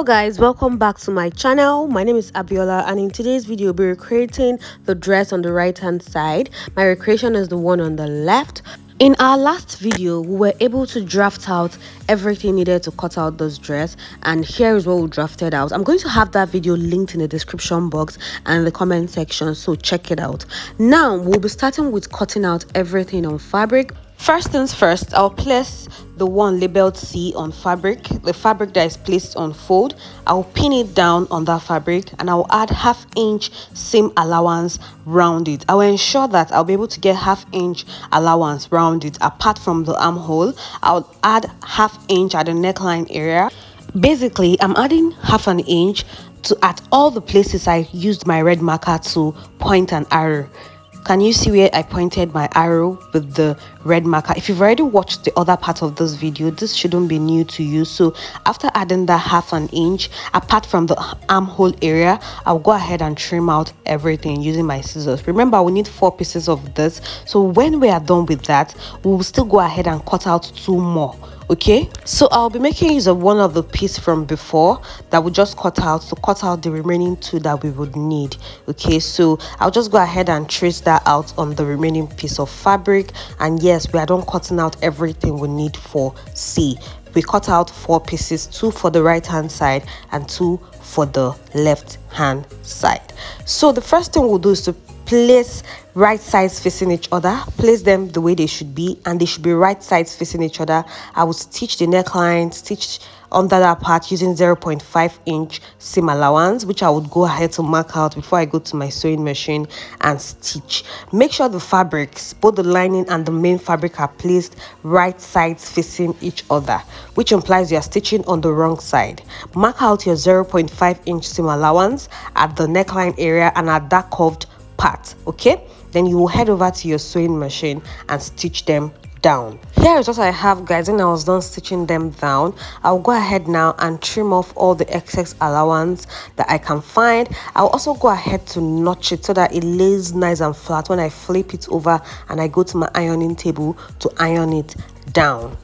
Guys, welcome back to my channel. My name is Abiola, and in today's video we'll be recreating the dress on the right hand side. My recreation is the one on the left. In our last video, we were able to draft out everything needed to cut out this dress, and here is what we drafted out. I'm going to have that video linked in the description box and the comment section, so check it out. Now we'll be starting with cutting out everything on fabric. First things first, I'll place the one labeled C on fabric, the fabric that is placed on fold. I'll pin it down on that fabric and I'll add ½ inch seam allowance round it. I will ensure that I'll be able to get ½ inch allowance round it apart from the armhole. I'll add ½ inch at the neckline area. Basically, I'm adding ½ inch at all the places I used my red marker to point an arrow. Can you see where I pointed my arrow with the red marker? If you've already watched the other part of this video, this shouldn't be new to you. So after adding that ½ inch apart from the armhole area, I'll go ahead and trim out everything using my scissors. Remember, we need 4 pieces of this, so when we are done with that, we will still go ahead and cut out 2 more. Okay, so I'll be making use of one of the piece from before that we just cut out to cut out the remaining 2 that we would need. Okay, so I'll just go ahead and trace that out on the remaining piece of fabric. And yes, we are done cutting out everything we need for C. We cut out 4 pieces, 2 for the right hand side and 2 for the left hand side. So the first thing we'll do is to place right sides facing each other. Place them the way they should be, and they should be right sides facing each other. I will stitch the neckline, stitch under that part using 0.5 inch seam allowance, which I would go ahead to mark out before I go to my sewing machine and stitch. Make sure the fabrics, both the lining and the main fabric, are placed right sides facing each other, which implies you are stitching on the wrong side. Mark out your 0.5 inch seam allowance at the neckline area and at that curved part. Okay, then you will head over to your sewing machine and stitch them down. Here is what I have, guys. When I was done stitching them down, I'll go ahead now and trim off all the excess allowance that I can find. I'll also go ahead to notch it so that it lays nice and flat when I flip it over and I go to my ironing table to iron it down.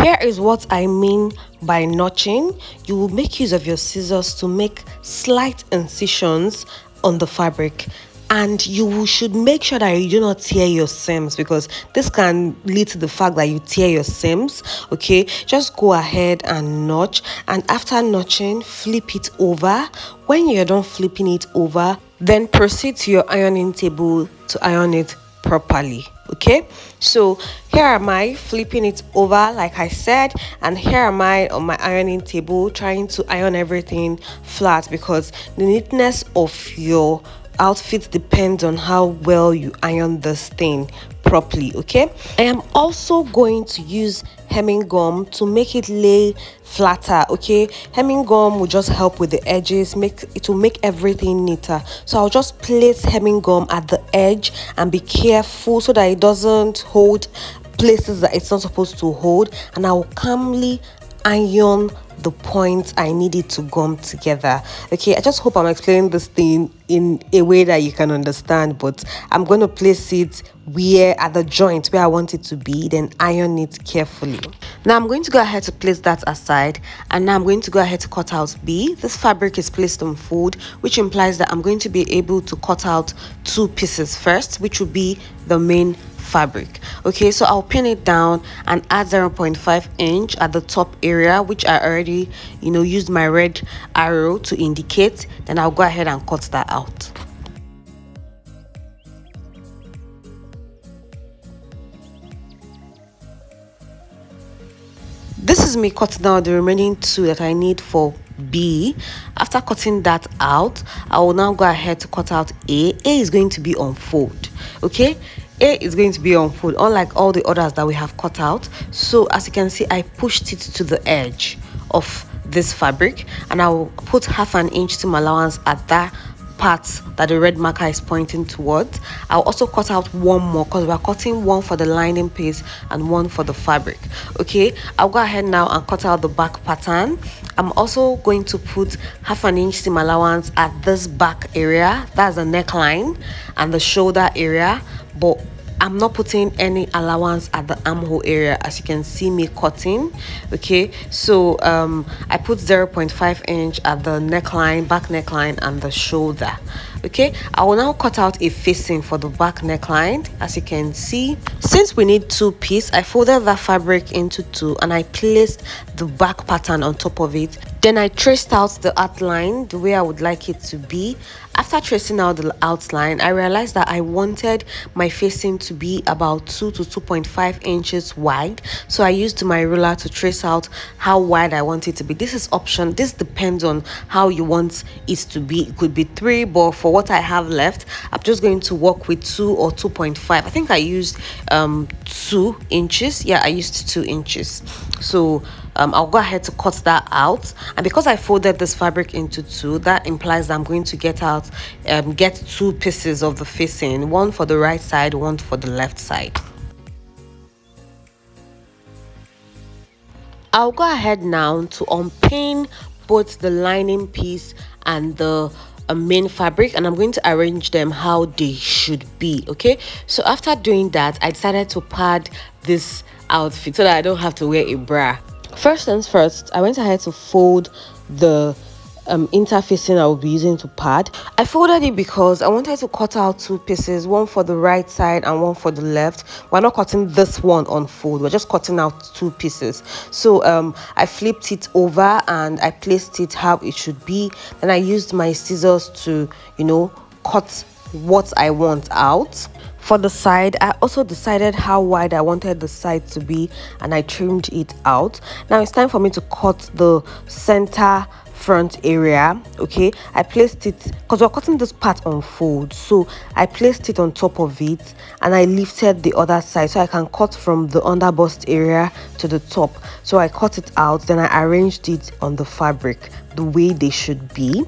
Here is what I mean by notching. You will make use of your scissors to make slight incisions on the fabric, and you should make sure that you do not tear your seams, because this can lead to the fact that you tear your seams. Okay, just go ahead and notch, and after notching, flip it over. When you're done flipping it over, then proceed to your ironing table to iron it properly. Okay, so here am I flipping it over like I said, and here am I on my ironing table trying to iron everything flat, because the neatness of your outfit depends on how well you iron this thing properly. Okay, I am also going to use hemming gum to make it lay flatter. Okay, hemming gum will just help with the edges, it will make everything neater. So I'll just place hemming gum at the edge and be careful so that it doesn't hold places that it's not supposed to hold, and I will calmly iron the points I need it to gum together. Okay, I just hope I'm explaining this thing in a way that you can understand, but I'm going to place it where at the joint where I want it to be, then iron it carefully. Now I'm going to go ahead to place that aside, and now I'm going to go ahead to cut out B. This fabric is placed on fold, which implies that I'm going to be able to cut out 2 pieces first, which will be the main fabric. Okay, so I'll pin it down and add 0.5 inch at the top area, which I already used my red arrow to indicate. Then I'll go ahead and cut that out. This is me cutting out the remaining 2 that I need for B. After cutting that out, I will now go ahead to cut out A. A is going to be on fold. Okay, A is going to be on fold, unlike all the others that we have cut out. So as you can see, I pushed it to the edge of this fabric, and I will put ½ inch seam allowance at that part that the red marker is pointing towards. I'll also cut out 1 more because we're cutting 1 for the lining piece and 1 for the fabric. Okay, I'll go ahead now and cut out the back pattern. I'm also going to put ½ inch seam allowance at this back area, that's the neckline, and the shoulder area, but I'm not putting any allowance at the armhole area, as you can see me cutting. Okay, so I put 0.5 inch at the neckline, back neckline, and the shoulder. Okay, I will now cut out a facing for the back neckline. As you can see, since we need 2 pieces, I folded that fabric into 2 and I placed the back pattern on top of it. Then I traced out the outline the way I would like it to be. After tracing out the outline, I realized that I wanted my facing to be about 2 to 2.5 inches wide. So I used my ruler to trace out how wide I want it to be. This is option. This depends on how you want it to be. It could be 3, but for what I have left, I'm just going to work with 2 or 2.5. I think I used 2 inches. Yeah, I used 2 inches. So I'll go ahead to cut that out, and because I folded this fabric into 2, that implies that I'm going to get 2 pieces of the facing, one for the right side, one for the left side. I'll go ahead now to unpin both the lining piece and the main fabric, and I'm going to arrange them how they should be. Okay, so after doing that, I decided to pad this outfit so that I don't have to wear a bra. First things first, I went ahead to fold the interfacing I will be using to pad. I folded it because I wanted to cut out 2 pieces, one for the right side and one for the left. We're not cutting this one on fold, we're just cutting out 2 pieces. So I flipped it over and I placed it how it should be. Then I used my scissors to, you know, cut what I want out. For the side, I also decided how wide I wanted the side to be and I trimmed it out. Now it's time for me to cut the center front area. Okay, I placed it because we're cutting this part on fold, so I placed it on top of it and I lifted the other side so I can cut from the under bust area to the top. So I cut it out, then I arranged it on the fabric the way they should be.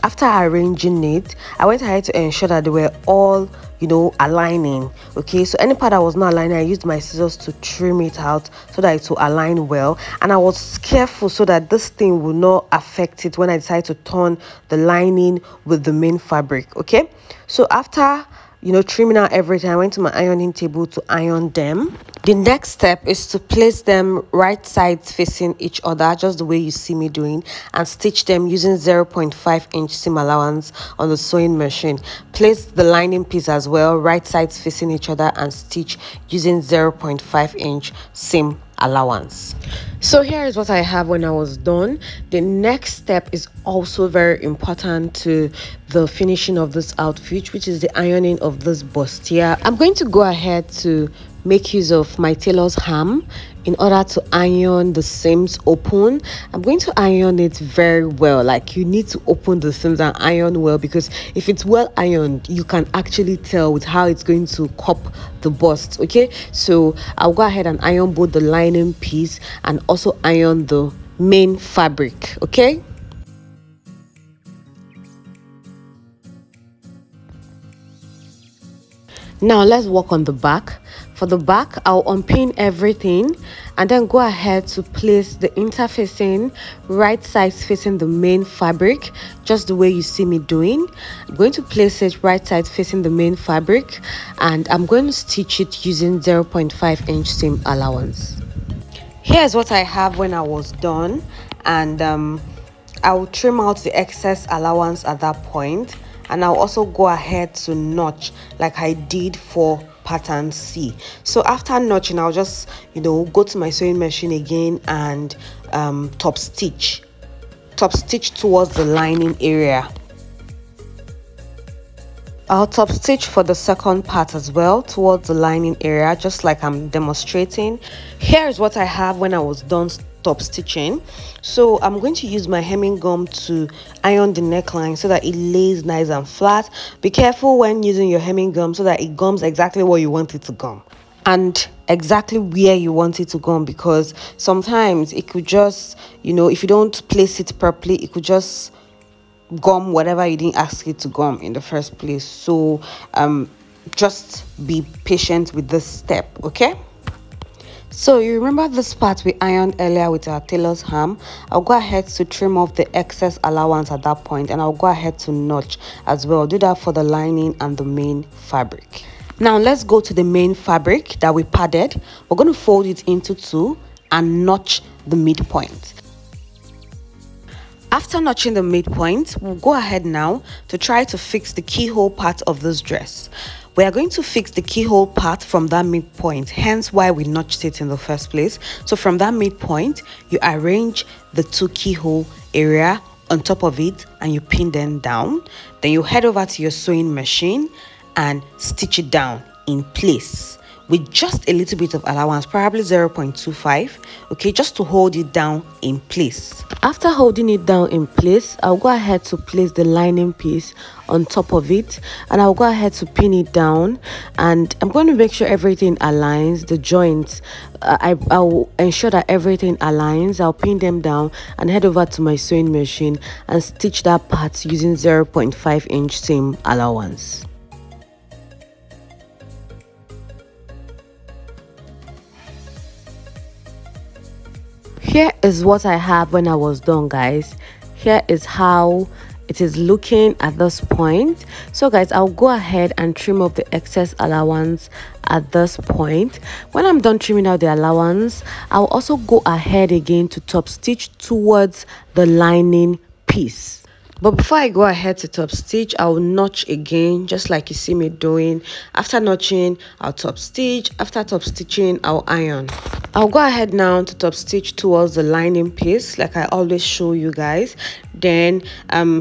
After arranging it, I went ahead to ensure that they were all, you know, aligning. Okay, so any part that was not aligning, I used my scissors to trim it out so that it will align well. And I was careful so that this thing will not affect it when I decide to turn the lining with the main fabric. Okay, so after, you know, trimming out everything, I went to my ironing table to iron them. The next step is to place them right sides facing each other, just the way you see me doing, and stitch them using 0.5 inch seam allowance on the sewing machine. Place the lining piece as well, right sides facing each other, and stitch using 0.5 inch seam allowance. So here is what I have when I was done. The next step is also very important to the finishing of this outfit, which is the ironing of this bustier. I'm going to go ahead to make use of my tailor's ham in order to iron the seams open. I'm going to iron it very well. Like, you need to open the seams and iron well, because if it's well ironed, you can actually tell with how it's going to cup the bust. Okay, so I'll go ahead and iron both the lining piece and also iron the main fabric. Okay, now let's work on the back. For the back, I'll unpin everything and then go ahead to place the interfacing right sides facing the main fabric, just the way you see me doing. I'm going to place it right side facing the main fabric, and I'm going to stitch it using 0.5 inch seam allowance. Here's what I have when I was done, and I will trim out the excess allowance at that point, and I'll also go ahead to notch like I did for pattern C. So after notching, I'll just, you know, go to my sewing machine again and top stitch towards the lining area. I'll top stitch for the second part as well towards the lining area, just like I'm demonstrating. Here's what I have when I was done top stitching. So I'm going to use my hemming gum to iron the neckline so that it lays nice and flat. Be careful when using your hemming gum so that it gums exactly what you want it to gum and exactly where you want it to gum, because sometimes it could just, you know, if you don't place it properly, it could just gum whatever you didn't ask it to gum in the first place. So just be patient with this step. Okay, so you remember this part we ironed earlier with our tailor's ham? I'll go ahead to trim off the excess allowance at that point, and I'll go ahead to notch as well. Do that for the lining and the main fabric. Now let's go to the main fabric that we padded. We're going to fold it into two and notch the midpoint. After notching the midpoint, we'll go ahead now to try to fix the keyhole part of this dress. We are going to fix the keyhole part from that midpoint, hence why we notched it in the first place. So from that midpoint, you arrange the two keyhole area on top of it and you pin them down. Then you head over to your sewing machine and stitch it down in place with just a little bit of allowance, probably 0.25, okay, just to hold it down in place. After holding it down in place, I'll go ahead to place the lining piece on top of it, and I'll go ahead to pin it down, and I'm going to make sure everything aligns, the joints. I'll ensure that everything aligns. I'll pin them down and head over to my sewing machine and stitch that part using 0.5 inch seam allowance. Here is what I have when I was done, guys. Here is how it is looking at this point. So guys, I'll go ahead and trim off the excess allowance at this point. When I'm done trimming out the allowance, I'll also go ahead again to top stitch towards the lining piece. But before I go ahead to top stitch, I'll notch again, just like you see me doing. After notching, I'll top stitch. After top stitching, I'll iron. I'll go ahead now to top stitch towards the lining piece, like I always show you guys. Then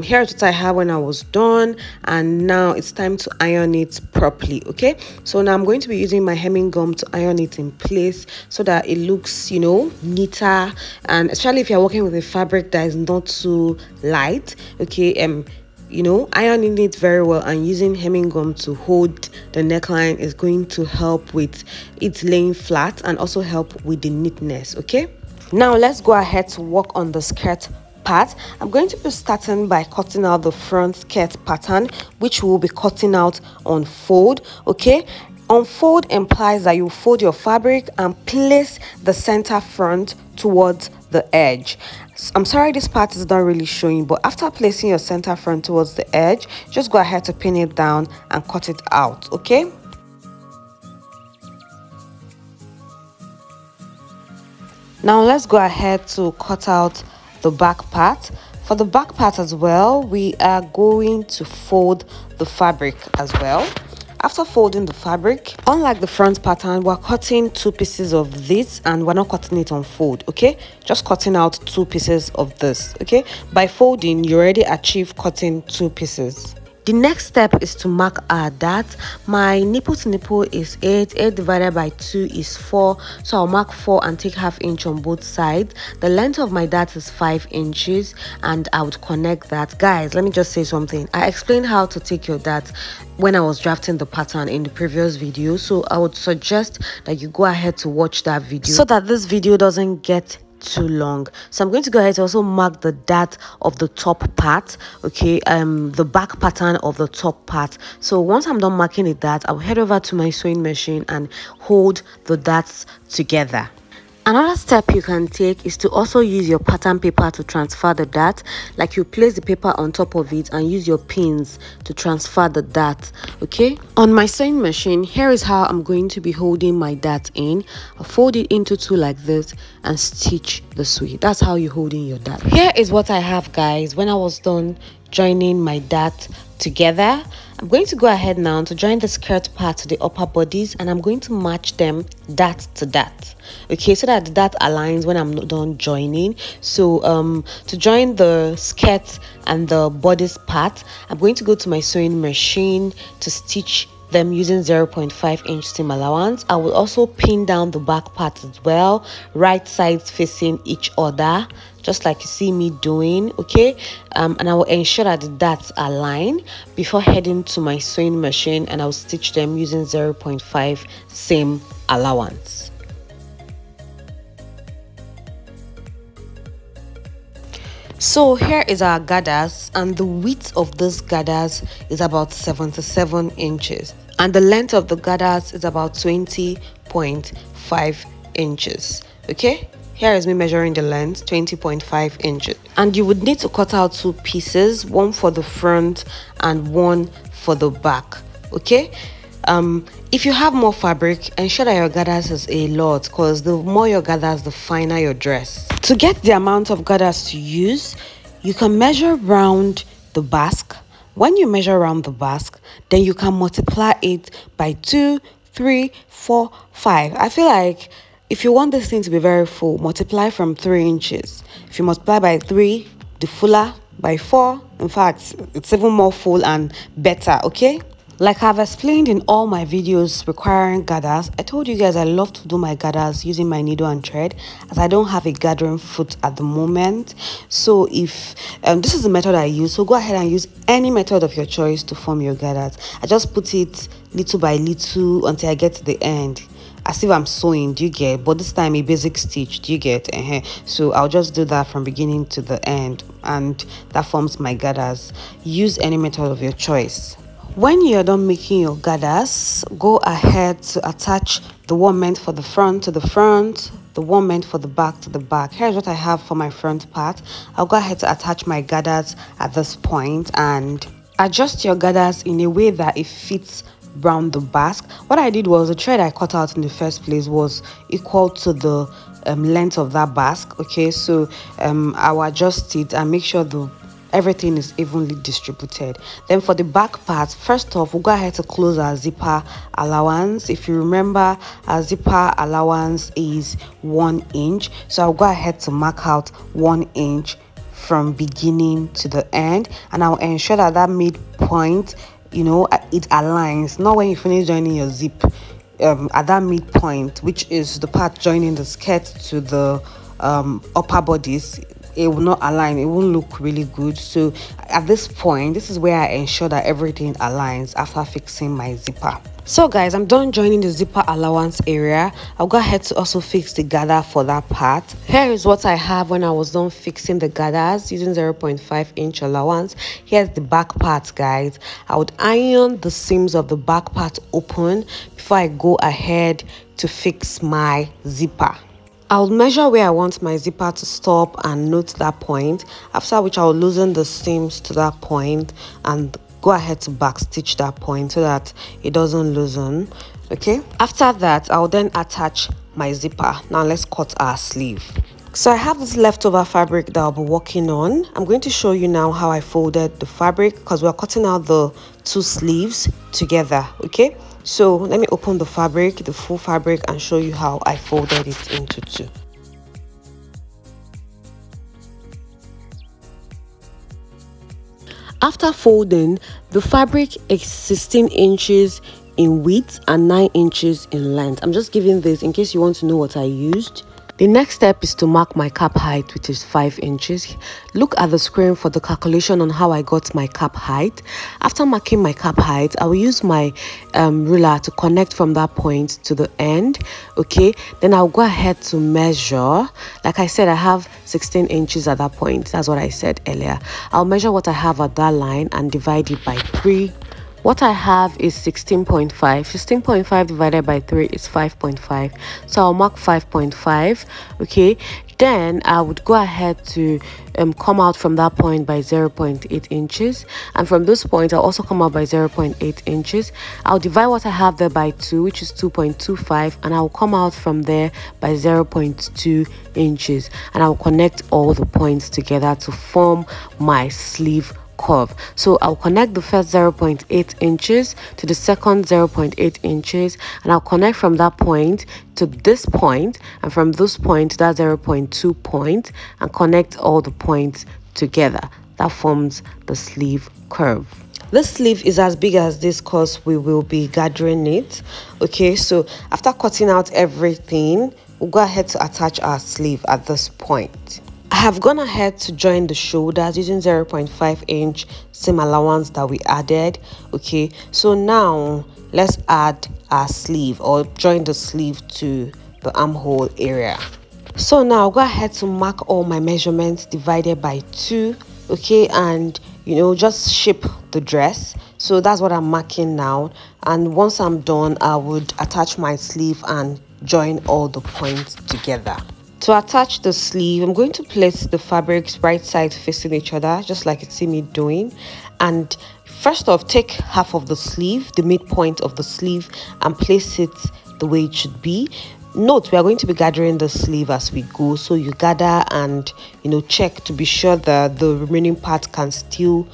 here's what I have when I was done, and now it's time to iron it properly. Okay, so now I'm going to be using my hemming gum to iron it in place so that it looks, you know, neater, and especially if you're working with a fabric that is not too light. Okay, you know, ironing it very well and using hemming gum to hold the neckline is going to help with it laying flat and also help with the neatness. Okay, now let's go ahead to work on the skirt part. I'm going to be starting by cutting out the front skirt pattern, which we'll be cutting out on fold. Okay, unfold implies that you fold your fabric and place the center front towards the edge. I'm sorry this part is not really showing, but after placing your center front towards the edge, just go ahead to pin it down and cut it out. Okay, now let's go ahead to cut out the back part. For the back part as well, we are going to fold the fabric as well. After folding the fabric, unlike the front pattern, we're cutting two pieces of this and we're not cutting it on fold. Okay, just cutting out two pieces of this. Okay, by folding you already achieve cutting two pieces. The next step is to mark our dart. My nipple to nipple is 8 divided by 2 is 4, so I'll mark 4 and take ½ inch on both sides. The length of my dart is 5 inches and I would connect that. Guys, let me just say something. I explained how to take your dart when I was drafting the pattern in the previous video, so I would suggest that you go ahead to watch that video so that this video doesn't get too long. So I'm going to go ahead to also mark the dart of the top part. Okay, the back pattern of the top part. So once I'm done marking the dart, I'll head over to my sewing machine and hold the darts together. Another step you can take is to also use your pattern paper to transfer the dart. Like, you place the paper on top of it and use your pins to transfer the dart. Okay, on my sewing machine, here is how I'm going to be holding my dart in. I'll fold it into two like this and stitch the sweep. That's how you're holding your dart. Here is what I have, guys, when I was done joining my dart together. I'm going to go ahead now to join the skirt part to the upper bodies, and I'm going to match them dart to dart. Okay, so that the dart aligns when I'm not done joining. So to join the skirt and the bodice part, I'm going to go to my sewing machine to stitch them using 0.5 inch seam allowance. I will also pin down the back part as well, right sides facing each other, just like you see me doing. Okay, and I will ensure that the darts align before heading to my sewing machine, and I'll stitch them using 0.5 seam allowance. So here is our gathers, and the width of these gathers is about 77 inches and the length of the gathers is about 20.5 inches. Okay, here is me measuring the length, 20.5 inches, and you would need to cut out two pieces, one for the front and one for the back. Okay, If you have more fabric, ensure that your gathers is a lot, because the more your gathers, the finer your dress. To get the amount of gathers to use, you can measure round the basque. When you measure around the basque, then you can multiply it by 2, 3, 4, 5. I feel like if you want this thing to be very full, multiply from 3 inches. If you multiply by 3, the fuller, by 4, in fact, it's even more full and better, okay? Like I've explained in all my videos requiring gathers, I told you guys I love to do my gathers using my needle and thread, as I don't have a gathering foot at the moment. So if this is the method I use, so go ahead and use any method of your choice to form your gathers. I just put it little by little until I get to the end, as if I'm sewing, do you get? But this time a basic stitch, do you get? So I'll just do that from beginning to the end, and that forms my gathers. Use any method of your choice. When you're done making your gathers, go ahead to attach the one meant for the front to the front, the one meant for the back to the back. Here's what I have for my front part. I'll go ahead to attach my gathers at this point and adjust your gathers in a way that it fits around the basque. What I did was the thread I cut out in the first place was equal to the length of that basque. Okay, so I'll adjust it and make sure everything is evenly distributed. Then for the back part, first off, we'll go ahead to close our zipper allowance. If you remember, our zipper allowance is 1 inch, so I'll go ahead to mark out 1 inch from beginning to the end, and I'll ensure that that midpoint, you know, it aligns. Not when you finish joining your zip, at that midpoint, which is the part joining the skirt to the upper bodice, it will not align, it won't look really good. So at this point, this is where I ensure that everything aligns after fixing my zipper. So guys, I'm done joining the zipper allowance area. I'll go ahead to also fix the gather for that part. Here is what I have when I was done fixing the gathers using 0.5 inch allowance. Here's the back part, guys. I would iron the seams of the back part open before I go ahead to fix my zipper. I'll measure where I want my zipper to stop and note that point, after which I'll loosen the seams to that point and go ahead to back stitch that point so that it doesn't loosen. Okay, after that I'll then attach my zipper. Now let's cut our sleeve. So I have this leftover fabric that I'll be working on. I'm going to show you now how I folded the fabric, because we're cutting out the 2 sleeves together. Okay, so let me open the fabric, the full fabric, and show you how I folded it into 2. After folding, the fabric is 16 inches in width and 9 inches in length. I'm just giving this in case you want to know what I used. The next step is to mark my cap height, which is 5 inches. Look at the screen for the calculation on how I got my cap height. After marking my cap height, I will use my ruler to connect from that point to the end. Okay, then I'll go ahead to measure. Like I said, I have 16 inches at that point. That's what I said earlier. I'll measure what I have at that line and divide it by 3. What I have is 16.5. 16.5 divided by 3 is 5.5. So I'll mark 5.5. Okay. Then I would go ahead to come out from that point by 0.8 inches. And from this point, I'll also come out by 0.8 inches. I'll divide what I have there by 2, which is 2.25. And I'll come out from there by 0.2 inches. And I'll connect all the points together to form my sleeve curve. So I'll connect the first 0.8 inches to the second 0.8 inches, and I'll connect from that point to this point, and from this point to that 0.2 point, and connect all the points together. That forms the sleeve curve. This sleeve is as big as this because we will be gathering it. Okay, so after cutting out everything, we'll go ahead to attach our sleeve at this point. I have gone ahead to join the shoulders using 0.5 inch seam allowance that we added. Okay, so now let's add our sleeve, or join the sleeve to the armhole area. So now I'll go ahead to mark all my measurements divided by 2. Okay, and you know, just shape the dress. So that's what I'm marking now, and once I'm done, I would attach my sleeve and join all the points together. To attach the sleeve, I'm going to place the fabrics right side facing each other, just like you see me doing, and First off, take half of the sleeve, the midpoint of the sleeve, and place it the way it should be. Note, we are going to be gathering the sleeve as we go, so you gather and check to be sure that the remaining part can still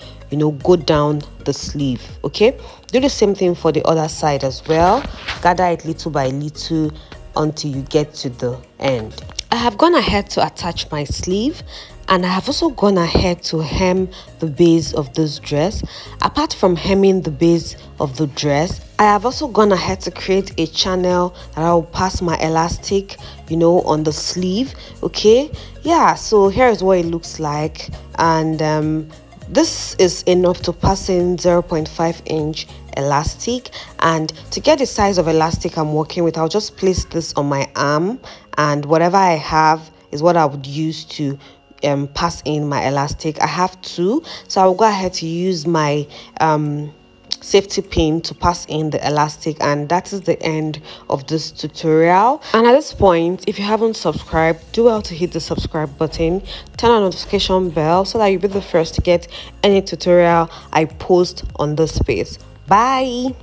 go down the sleeve. Okay, do the same thing for the other side as well. Gather it little by little until you get to the end. I have gone ahead to attach my sleeve, and I have also gone ahead to hem the base of this dress. Apart from hemming the base of the dress, I have also gone ahead to create a channel that I will pass my elastic on the sleeve. Okay, yeah, so here is what it looks like, and this is enough to pass in 0.5-inch elastic. And to get the size of elastic I'm working with, I'll just place this on my arm, and whatever I have is what I would use to pass in my elastic. I have two, so I'll go ahead to use my safety pin to pass in the elastic, and that is the end of this tutorial. And at this point, if you haven't subscribed, do well to hit the subscribe button, turn on notification bell so that you'll be the first to get any tutorial I post on this space. Bye.